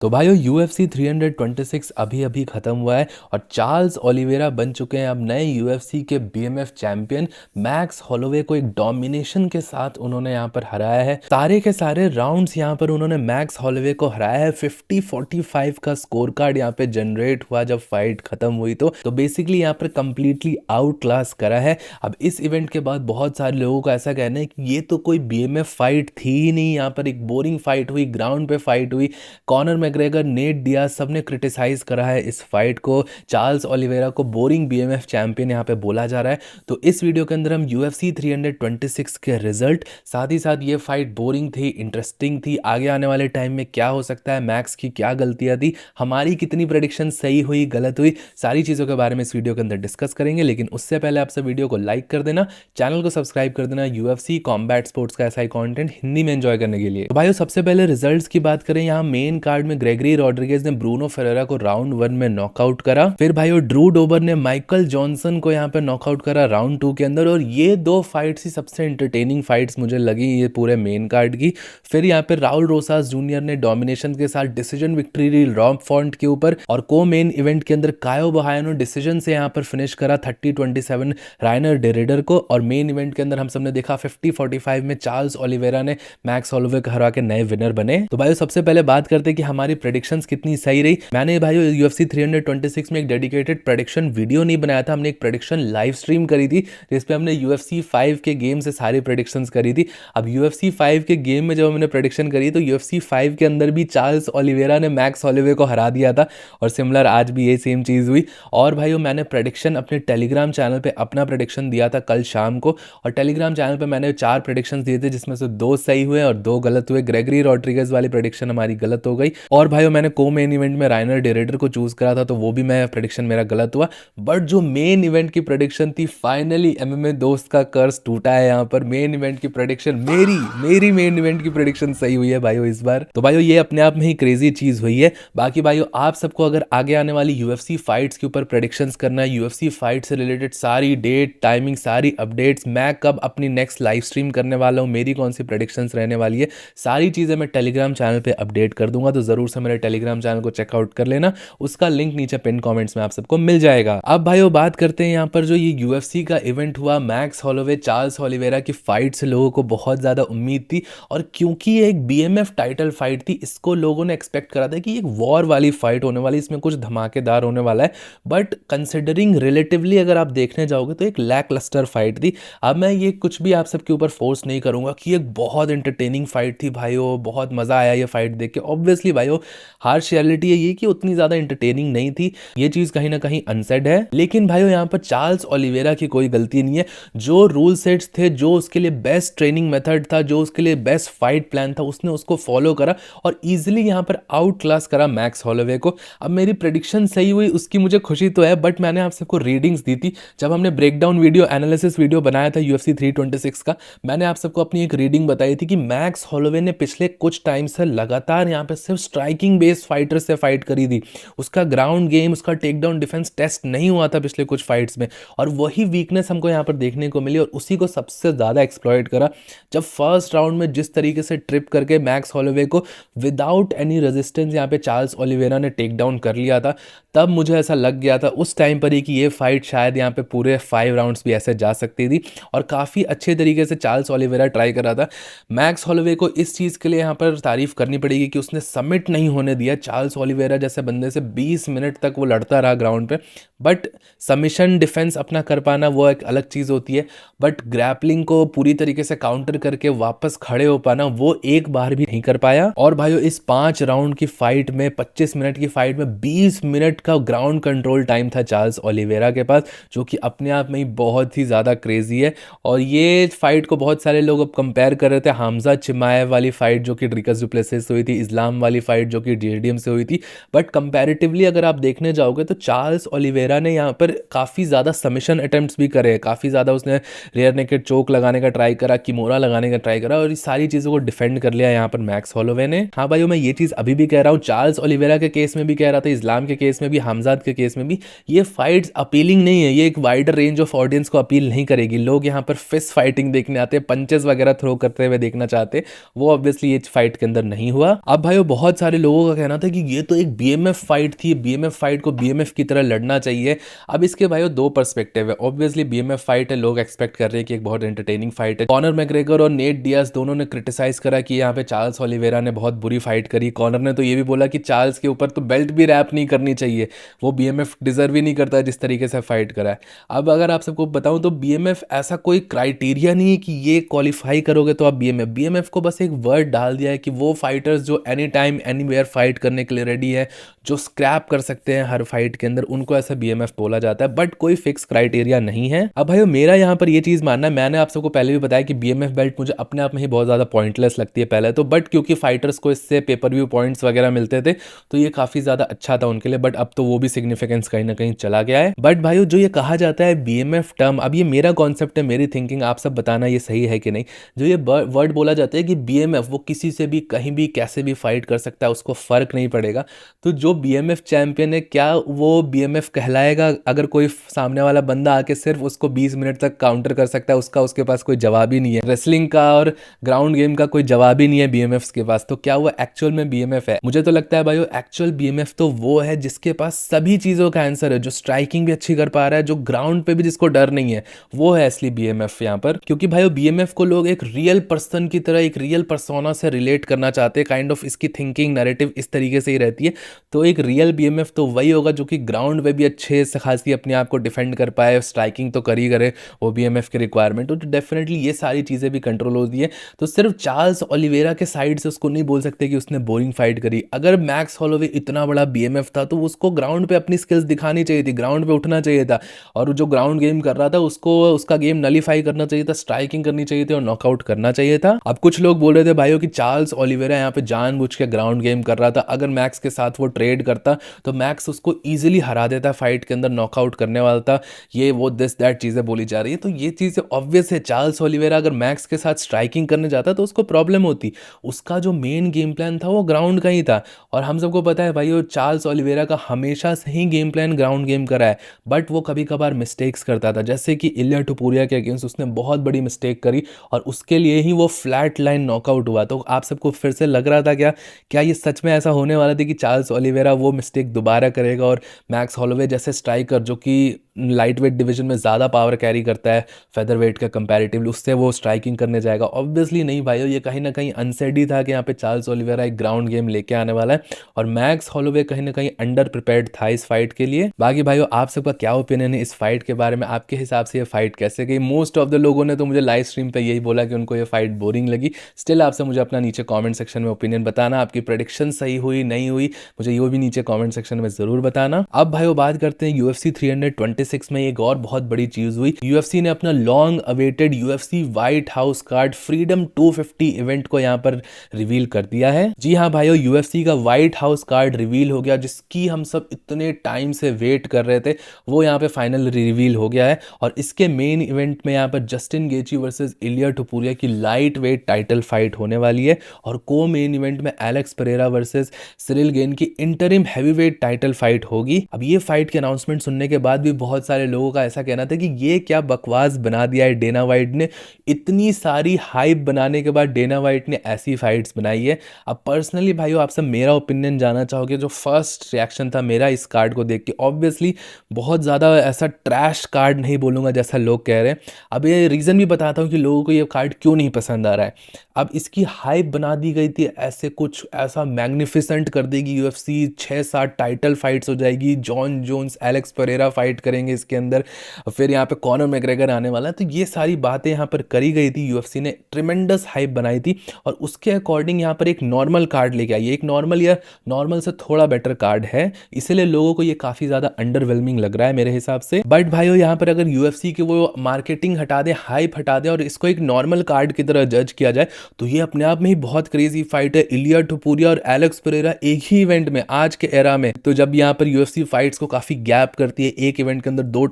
तो भाइयों UFC 326 अभी अभी खत्म हुआ है और चार्ल्स ओलिवेरा बन चुके हैं अब नए UFC के BMF चैंपियन। मैक्स होलोवे को एक डोमिनेशन के साथ उन्होंने यहाँ पर हराया है। सारे के सारे राउंड्स यहाँ पर उन्होंने मैक्स होलोवे को हराया है। 50-45 का स्कोर कार्ड यहाँ पे जनरेट हुआ जब फाइट खत्म हुई तो बेसिकली यहाँ पर कंप्लीटली आउट क्लास करा है। अब इस इवेंट के बाद बहुत सारे लोगों का ऐसा कहना है कि ये तो कोई BMF फाइट थी ही नहीं, यहाँ पर एक बोरिंग फाइट हुई, ग्राउंड पे फाइट हुई। कॉनर मैग्रेगर, नेट डियाज सबने क्रिटिसाइज करा है इस फाइट को। चार्ल्स ओलिवेरा को बोरिंग BMF चैंपियन यहाँ पे बोला जा रहा है। तो इस वीडियो के अंदर हम UFC 326 के रिजल्ट, साथ ही साथ ये फाइट बोरिंग थी, इंटरेस्टिंग थी, आगे आने वाले टाइम में क्या हो सकता है, मैक्स की क्या गलतियां थी, हमारी कितनी प्रेडिक्शन सही हुई गलत हुई, सारी चीज़ों के बारे में इस वीडियो के अंदर डिस्कस करेंगे। लेकिन उससे पहले आप सब वीडियो को लाइक कर देना, चैनल को सब्सक्राइब कर देना UFC कॉम्बैट स्पोर्ट्स का ऐसा ही कंटेंट हिंदी में एंजॉय करने के लिए। तो भाइयों सबसे पहले रिजल्ट्स की बात करें, यहाँ मेन कार्ड में ग्रेगरी रॉड्रिगेज ने ब्रूनो फेरेरा को राउंड 1 में नॉकआउट करा। फिर भाइयों ड्रू डोबर ने माइकल जॉनसन को यहाँ पे नॉकआउट करा राउंड 2 के अंदर। और ये दो फाइट्स ही सबसे एंटरटेनिंग फाइट्स मुझे लगी ये पूरे मेन कार्ड की। फिर यहाँ पे राउल रोसास जूनियर ने डोमिनेशन के साथ डिसीजन विक्ट्री ली रॉब फॉन्ट के ऊपर। और को मेन इवेंट के अंदर कायो बहायनो डिसीजन से यहाँ पर फिनिश करा 30-27 राइनर डेरेडर को। और मेन इवेंट के अंदर हम सबने देखा 50-45 में चार्ल्स ओलिवेरा ने मैक्स होलोवे को हरा के नए विनर बने। तो भाइयों सबसे पहले बात करते हैं कि हमारी प्रेडिक्शंस कितनी सही रही। मैंने भाइयों UFC 326 में एक डेडिकेटेड प्रेडिक्शन वीडियो नहीं बनाया था, हमने एक प्रेडिक्शन लाइव स्ट्रीम करी थी जिसपे हमने UFC 5 के गेम से सारी प्रेडिक्शंस करी थी। अब UFC 5 के गेम में जब हमने प्रेडिक्शन करी तो UFC 5 के अंदर भी चार्ल्स ओलिवेरा ने मैक्स होलोवे को हरा दिया था और सिमिलर आज भी ये सेम चीज़ हुई। और भाइयों मैंने प्रेडिक्शन अपने टेलीग्राम चैनल पे अपना प्रेडिक्शन दिया था कल शाम को, और टेलीग्राम चैनल पे मैंने 4 प्रेडिक्शंस दिए थे जिसमें से 2 सही हुए और 2 गलत हुए। ग्रेगरी रॉड्रिगेज वाली प्रेडिक्शन हमारी गलत हो गई। और भाइयों मैंने को मेन इवेंट में राइनर डेरेडर को चूज करा था तो वो भी मैं प्रेडिक्शन मेरा गलत हुआ। बट जो मेन इवेंट की प्रेडिक्शन थी, फाइनली MMA दोस्त का कर्स टूटा है। यहाँ पर मेन इवेंट की प्रेडिक्शन मेरी मेन इवेंट की प्रेडिक्शन सही हुई है भाइयों इस बार। तो भाइयों ये अपने आप में ही क्रेजी चीज हुई है। बाकी भाइयों आप सबको अगर आगे आने वाली UFC फाइट्स के ऊपर प्रेडिक्शंस करना है, UFC फाइट से रिलेटेड सारी डेट, टाइमिंग, सारी अपडेट्स, मैं कब अपनी नेक्स्ट लाइव स्ट्रीम करने वाला हूँ, मेरी कौन सी प्रेडिक्शंस रहने वाली है, सारी चीजें मैं टेलीग्राम चैनल पे अपडेट कर दूंगा। तो जरूर से मेरे टेलीग्राम चैनल को चेकआउट कर लेना, उसका लिंक नीचे पिन कमेंट्स में आप सबको मिल जाएगा। अब भाइयों बात करते हैं यहाँ पर जो ये UFC का इवेंट हुआ, मैक्स होलोवे चार्ल्स ओलिवेरा की फाइट से लोगों को बहुत ज्यादा उम्मीद थी। और क्योंकि ये एक BMF टाइटल फाइट थी, इसको लोगों ने एक्सपेक्ट करा था कि एक वॉर वाली फाइट होने वाली, इसमें कुछ धमाकेदार होने वाला है। बट कंसिडरिंग रिलेटिवली अगर आप देखने जाओगे तो एक लैकलस्टर फाइट थी। अब मैं ये कुछ भी आप सबके ऊपर फोर्स नहीं करूंगा कि एक बहुत एंटरटेनिंग फाइट थी भाइयों, बहुत मजा आया ये फाइट देख के। ऑब्वियसली भाइयों हार्श रियलिटी है ये कि उतनी ज्यादा एंटरटेनिंग नहीं थी, ये चीज कहीं ना कहीं अनसेड है। लेकिन भाइयों यहाँ पर चार्ल्स ओलिवेरा की कोई गलती नहीं है। जो रूल सेट्स थे, जो उसके लिए बेस्ट ट्रेनिंग मेथड था, जो उसके लिए बेस्ट फाइट प्लान था, उसने उसको फॉलो करा और इजिली यहाँ पर आउट क्लास करा मैक्स होलोवे को। अब मेरी प्रेडिक्शन सही हुई उसकी मुझे खुशी तो है, बट मैंने आप सबको रीडिंग्स दी थी जब हमने ब्रेकडाउन वीडियो, एनालिसिस वीडियो बनाया था UFC 326 का। मैंने आप सबको अपनी एक रीडिंग बताई थी कि मैक्स होलोवे ने पिछले कुछ टाइम से लगातार यहाँ पे सिर्फ स्ट्राइकिंग बेस्ड फाइटर से फाइट करी थी। उसका ग्राउंड गेम, उसका टेक डाउन डिफेंस टेस्ट नहीं हुआ था पिछले कुछ फाइट्स में, और वही वीकनेस हमको यहाँ पर देखने को मिली और उसी को सबसे ज्यादा एक्सप्लॉइट करा। जब फर्स्ट राउंड में जिस तरीके से ट्रिप करके मैक्स होलोवे को विदाउट एनी रेजिस्टेंस यहाँ पे चार्ल्स ओलिवेरा ने टेक डाउन कर लिया था, तब मुझे ऐसा लग गया था उस टाइम पर ही कि ये फाइट शायद यहाँ पे पूरे 5 राउंड्स भी ऐसे जा सकती थी। और काफ़ी अच्छे तरीके से चार्ल्स ओलिवेरा ट्राई कर रहा था। मैक्स होलोवे को इस चीज़ के लिए यहाँ पर तारीफ करनी पड़ेगी कि उसने सबमिट नहीं होने दिया चार्ल्स ओलिवेरा जैसे बंदे से। 20 मिनट तक वो लड़ता रहा ग्राउंड पे। बट सबमिशन डिफेंस अपना कर पाना वो एक अलग चीज़ होती है, बट ग्रैपलिंग को पूरी तरीके से काउंटर करके वापस खड़े हो पाना वो एक बार भी नहीं कर पाया। और भाइयों इस 5 राउंड की फाइट में, 25 मिनट की फाइट में 20 मिनट का ग्राउंड कंट्रोल टाइम था चार्ल्स ओलिवेरा के पास, जो कि अपने आप में ही बहुत ही ज़्यादा क्रेजी है। और ये फाइट को बहुत सारे लोग अब कंपेयर कर रहे थे हमजा चिमाएव वाली फाइट जो कि ड्रिकस डुप्लेसिस से हुई थी, इस्लाम वाली फाइट जो कि JDM से हुई थी। बट कंपैरेटिवली अगर आप देखने जाओगे तो चार्ल्स ओलिवेरा ने यहाँ पर काफ़ी ज़्यादा सबमिशन अटेम्प्ट्स भी करे, काफ़ी ज़्यादा उसने रेयर नेकेड चोक लगाने का ट्राई करा, किमोरा लगाने का ट्राई करा, और इस सारी चीज़ों को डिफेंड कर लिया यहाँ पर मैक्स होलोवे ने। हाँ भाइयों मैं ये चीज़ अभी भी कह रहा हूँ, चार्ल्स ओलिवेरा के केस में भी कह रहा था, इस्लाम के केस में भी, हमजाद के केस में भी, ये फाइट्स अपीलिंग नहीं है। ये एक वाइडर रेंज ऑफ ऑडियंस को अपील नहीं करेगी। लोग यहाँ पर फिस्ट फाइटिंग देखने आते हैं, पंचेस वगैरह थ्रो करते हुए देखना चाहते, वो ऑब्वियसली ये फाइट के अंदर नहीं हुआ। अब भाइयों बहुत सारे सारे लोगों का कहना था कि ये तो एक बीएमएफ फाइट थी, बीएमएफ फाइट को बीएमएफ की तरह लड़ना चाहिए। अब इसके भाई दो पर्सपेक्टिव है। ऑब्वियसली बीएमएफ फाइट है, लोग एक्सपेक्ट कर रहे हैं कि एक बहुत एंटरटेनिंग फाइट है। कॉनर मैग्रेगर और नेट डियाज दोनों ने क्रिटिसाइज करा कि यहाँ पे चार्ल्स ओलिवेरा ने बहुत बुरी फाइट करी। कॉनर ने तो ये भी बोला कि चार्ल्स के ऊपर तो बेल्ट भी रैप नहीं करनी चाहिए, वो बीएमएफ डिजर्व ही नहीं करता जिस तरीके से फाइट करा है। अब अगर आप सबको बताऊं तो बीएमएफ ऐसा कोई क्राइटेरिया नहीं है कि ये क्वालिफाई करोगे तो आप बीएमएफ को बस एक वर्ड डाल दिया है कि वो फाइटर्स जो एनी टाइम एनीवेयर फाइट करने के लिए रेडी है, जो स्क्रैप कर सकते हैं हर फाइट के अंदर, उनको ऐसा बीएमएफ बोला जाता है। बट कोई फिक्स क्राइटेरिया नहीं है। अब भाई मेरा यहाँ पर ये चीज़ मानना है, मैंने आप सबको पहले भी बताया कि बीएमएफ बेल्ट मुझे अपने आप में ही बहुत ज़्यादा पॉइंटलेस लगती है पहले तो, बट क्योंकि फाइटर्स को इससे पेपर व्यू पॉइंट्स वगैरह मिलते थे तो ये काफ़ी ज़्यादा अच्छा था उनके लिए। बट अब तो वो भी सिग्निफिकेंस कहीं ना कहीं चला गया है। बट भाई जो ये कहा जाता है बीएमएफ टर्म, अब ये मेरा कॉन्सेप्ट है, मेरी थिंकिंग, आप सब बताना ये सही है कि नहीं। जो ये वर्ड बोला जाता है कि बीएमएफ वो किसी से भी कहीं भी कैसे भी फाइट कर सकता है, उसको फर्क नहीं पड़ेगा। तो जो बीएमएफ चैंपियन है, क्या वो बीएमएफ कहलाएगा अगर कोई सामने वाला बंदा आके सिर्फ उसको 20 मिनट तक काउंटर कर सकता है, उसके पास कोई जवाब ही नहीं है, रेसलिंग का और ग्राउंड गेम का कोई जवाब ही नहीं है बीएमएफ के पास, तो क्या वो एक्चुअल में बीएमएफ है? मुझे तो लगता है भाई एक्चुअल बीएमएफ तो वो है जिसके पास सभी चीजों का आंसर है, जो स्ट्राइकिंग भी अच्छी कर पा रहा है, जो ग्राउंड पे भी जिसको डर नहीं है, वो है असली बीएमएफ यहाँ पर। क्योंकि भाई बीएमएफ को लोग एक रियल पर्सन की तरह, एक रियल पर्सोना से रिलेट करना चाहते हैं, काइंड ऑफ इसकी थिंकिंग नैरेटिव इस तरीके से ही रहती है। तो एक रियल बीएमएफ तो वही होगा जो कि ग्राउंड पे भी अच्छे से खासी अपने आप को डिफेंड कर पाए, स्ट्राइकिंग तो कर ही करे, वो बीएमएफ के रिक्वायरमेंट। तो डेफिनेटली ये सारी चीज़ें भी कंट्रोल होती है। तो सिर्फ चार्ल्स ओलिवेरा के साइड से उसको नहीं बोल सकते कि उसने बोरिंग फाइट करी। अगर मैक्स हॉलोवे इतना बड़ा बीएमएफ था तो उसको ग्राउंड पे अपनी स्किल्स दिखानी चाहिए थी, ग्राउंड पे उठना चाहिए था, और जो ग्राउंड गेम कर रहा था उसको उसका गेम नलीफाई करना चाहिए था, स्ट्राइकिंग करनी चाहिए थी और नॉकआउट करना चाहिए था। अब कुछ लोग बोल रहे थे भाइयों कि चार्ल्स ओलिवेरा यहाँ पे जानबूझ के ग्राउंड गेम कर रहा था, अगर मैक्स के साथ वो ट्रेड करता तो मैक्स उसको इजीली हरा देता, फाइट के अंदर नॉकआउट करने वाला था, ये वो दिस दैट चीज़ें बोली जा रही है। तो ये चीज़ें ऑब्वियस है, चार्ल्स ओलिवेरा अगर मैक्स के साथ स्ट्राइकिंग करने जाता तो उसको प्रॉब्लम होती। उसका जो मेन गेम प्लान था वो ग्राउंड का ही था, और हम सबको पता है भाई चार्ल्स ओलिवेरा का हमेशा से ही गेम प्लान ग्राउंड गेम करा है। बट वो कभी कभार मिस्टेक्स करता था, जैसे कि इलिया टुपुरिया के अगेंस्ट उसने बहुत बड़ी मिस्टेक करी और उसके लिए ही वो फ्लैट लाइन नॉकआउट हुआ। तो आप सबको फिर से लग रहा था क्या ये सच में ऐसा होने वाला था कि चार्ल्स ओलिवेरा वो मिस्टेक दोबारा करेगा और मैक्स हॉलोवे जैसे स्ट्राइकर जो कि लाइट वेट डिवीजन में ज़्यादा पावर कैरी करता है फेदर वेट का कंपैरेटिवली, उससे वो स्ट्राइकिंग करने जाएगा? ऑब्वियसली नहीं भाई, ये कहीं ना कहीं अनसेड ही था कि यहाँ पे चार्ल्स ओलिवेरा एक ग्राउंड गेम लेके आने वाला है, और मैक्स हॉलोवे कहीं ना कहीं अंडर प्रिपेयर्ड था इस फाइट के लिए। बाकी भाइयों आप सबका क्या ओपिनियन है इस फाइट के बारे में? आपके हिसाब से ये फाइट कैसे गई? मोस्ट ऑफ द लोगों ने तो मुझे लाइव स्ट्रीम पे यही बोला कि उनको ये फाइट बोरिंग लगी। स्टिल आपसे मुझे अपना नीचे कॉमेंट सेक्शन में ओपिनियन बताना, आपकी प्रेडिक्शन सही हुई नहीं हुई, मुझे ये भी नीचे कॉमेंट सेक्शन में जरूर बताना। अब भाइयों बात करते हैं UFC 326 में एक और बहुत बड़ी चीज हुई। UFC ने अपना long awaited UFC white house card freedom 250 event को यहाँ पर रिवील कर दिया है। जी हाँ भाइयों, UFC का व्हाइट हाउस कार्ड रिवील हो गया, जिसकी हम सब इतने टाइम से वेट कर रहे थे, वो यहाँ पे फाइनल रिवील हो गया है। और इसके मेन इवेंट में यहाँ पर जस्टिन गेची वर्सेस इलिया टुपुरिया की लाइट वेट टाइटल फाइट होने वाली है, और को मेन इवेंट में Alex Pereira versus Cyril gain की इंटरिम हैवीवेट टाइटल फाइट होगी। अब ये फाइट के अनाउंसमेंट सुनने के बाद भी बहुत सारे लोगों का ऐसा कहना था कि ये क्या बकवास बना दिया है डेना वाइट ने, इतनी सारी हाइप बनाने के बाद डेना वाइट ने ऐसी फाइट्स बनाई है। अब पर्सनली भाइयों आप सब मेरा ओपिनियन जानना चाहोगे? जो फर्स्ट रिएक्शन था मेरा इस कार्ड को देख के, ऑब्वियसली बहुत ज़्यादा ऐसा ट्रैश कार्ड नहीं बोलूँगा जैसा लोग कह रहे हैं। अब ये रीज़न भी बताता हूँ कि लोगों को ये कार्ड क्यों नहीं पसंद आ रहा है। अब इसकी हाइप बना दी गई थी, ऐसे कुछ ऐसा मैग्निफिसेंट कर देगी UFC, 6-7 टाइटल फाइट्स हो जाएगी, Jon Jones Alex Pereira fight करेंगे इसके अंदर, फिर यहाँ पे कॉनर मैग्रेगर आने वाला है। तो ये सारी बातें यहाँ पर करी गई थी, UFC ने ट्रिमेंडस हाइप बनाई थी, और उसके अकॉर्डिंग यहाँ पर एक नॉर्मल कार्ड लेके आई है। एक नॉर्मल या नॉर्मल से थोड़ा बेटर कार्ड है, इसलिए लोगों को ये काफ़ी ज़्यादा अंडरवेलमिंग लग रहा है मेरे हिसाब से। बट भाइयों यहाँ पर अगर UFC की वो मार्केटिंग हटा दे, हाइप हटा दे, और इसको एक नॉर्मल कार्ड की तरह जज किया जाए, तो ये अपने आप में ही बहुत क्रेजी फाइट है। इलिया टुपुरिया और एलेक्स पेरेरा एक ही इवेंट में आज के एरा में, तो जब यहाँ पर UFC फाइट्स को काफी गैप करती है, एक इवेंट के के अंदर दो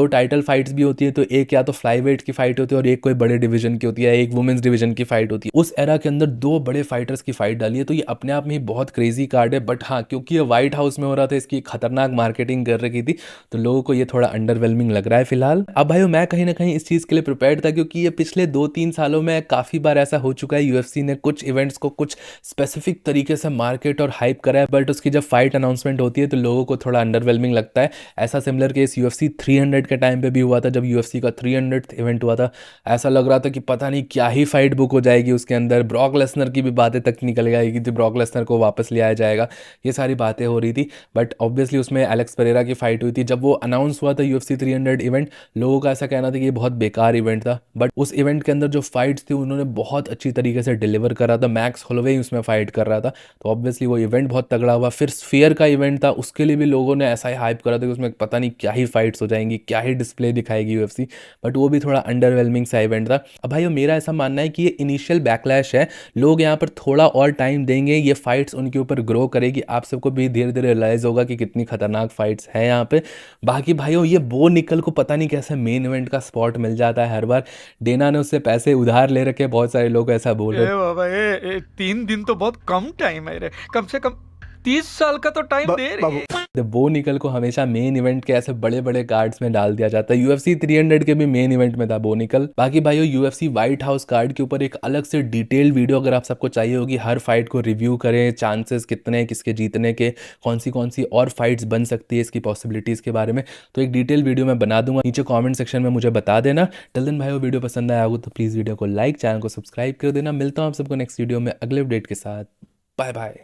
टाइटल फाइट्स भी होती है, तो एक या तो फ्लाईवेट की फाइट होती है और एक कोई बड़े डिवीजन की होती है, एक वुमेन्स डिवीजन की फाइट होती है। उस एरा के अंदर दो बड़े फाइटर्स की फाइट डाली है, तो ये अपने आप में ही बहुत क्रेजी कार्ड है। बट हाँ, क्योंकि ये व्हाइट हाउस में हो रहा था, इसकी खतरनाक मार्केटिंग कर रखी थी, तो लोगों को ये थोड़ा अंडरवेलमिंग लग रहा है फिलहाल। अब भाई मैं कहीं ना कहीं इस चीज़ के लिए प्रिपेयर्ड था, क्योंकि ये पिछले 2-3 सालों में काफ़ी बार ऐसा हो चुका है, यूएफसी ने कुछ इवेंट्स को कुछ स्पेसिफिक तरीके से मार्केट और हाइप करा है, बट उसकी जब फाइट अनाउंसमेंट होती है तो लोगों को थोड़ा अंडरवेलमिंग लगता है। ऐसा सिमिलर केस यूएफसी 300 के टाइम पे भी हुआ था, जब यूएफसी का 300th इवेंट हुआ था। ऐसा लग रहा था कि पता नहीं क्या ही फाइट बुक हो जाएगी उसके अंदर, ब्रॉक लेसनर की भी बातें तक निकल आएगी कि ब्रॉक लेसनर को वापस ले आया जाएगा, ये सारी बातें हो रही थी। बट ऑब्वियसली उसमें एलेक्स पेरेरा की फाइट हुई थी। जब वो अनाउंस हुआ था यूएफसी 300 इवेंट, लोगों का ऐसा कहना था कि ये बहुत बेकार इवेंट था, बट उस इवेंट के अंदर जो फाइट्स थी उन्होंने बहुत अच्छी तरीके से डिलीवर करा था। मैक्स होलोवे उसमें फाइट कर रहा था, तो ऑब्वियसली वो इवेंट बहुत तगड़ा हुआ। फिर स्फीयर का इवेंट था, उसके लिए भी लोगों ने ऐसा ही हाइप करा था कि उसमें पता नहीं क्या ही फाइट्स हो जाएंगी, क्या ही डिस्प्ले दिखाएगी यूएफसी, बट वो भी थोड़ा अंडरवेलमिंग सा इवेंट था। अब भाई मेरा ऐसा मानना है कि ये इनिशियल बैकलैश है, लोग यहाँ पर थोड़ा और टाइम देंगे, ये फाइट्स उनके ऊपर ग्रो करेगी, आप सबको भी धीरे धीरे रियलाइज होगा कि कितनी खतरनाक फाइट्स हैं यहाँ पे। बाकी भाइयों ये बो निकल को पता नहीं कैसे मेन इवेंट का स्पॉट मिल जाता है हर बार, डेना ने उससे पैसे उधार ले रखे, बहुत सारे लोग ऐसा बोल रहे ए बाबा, 3 दिन तो बहुत कम टाइम है रे। कम से कम 30 साल का तो टाइम दे रही है। थे। बो निकल को हमेशा मेन इवेंट के ऐसे बड़े बड़े कार्ड्स में डाल दिया जाता है, यूएफसी 300 के भी मेन इवेंट में था बो निकल। बाकी भाइयों यूएफसी व्हाइट हाउस कार्ड के ऊपर एक अलग से डिटेल वीडियो अगर आप सबको चाहिए होगी, हर फाइट को रिव्यू करें, चांसेस कितने हैं किसके जीतने के, कौन सी और फाइट्स बन सकती है, इसकी पॉसिबिलिटीज़ के बारे में, तो एक डिटेल वीडियो मैं बना दूंगा, नीचे कॉमेंट सेक्शन में मुझे बता देना। टिल देन भाइयों वीडियो पसंद आया होगा तो प्लीज़ वीडियो को लाइक, चैनल को सब्सक्राइब कर देना। मिलता हूँ आप सबको नेक्स्ट वीडियो में अगले अपडेट के साथ। Bye bye.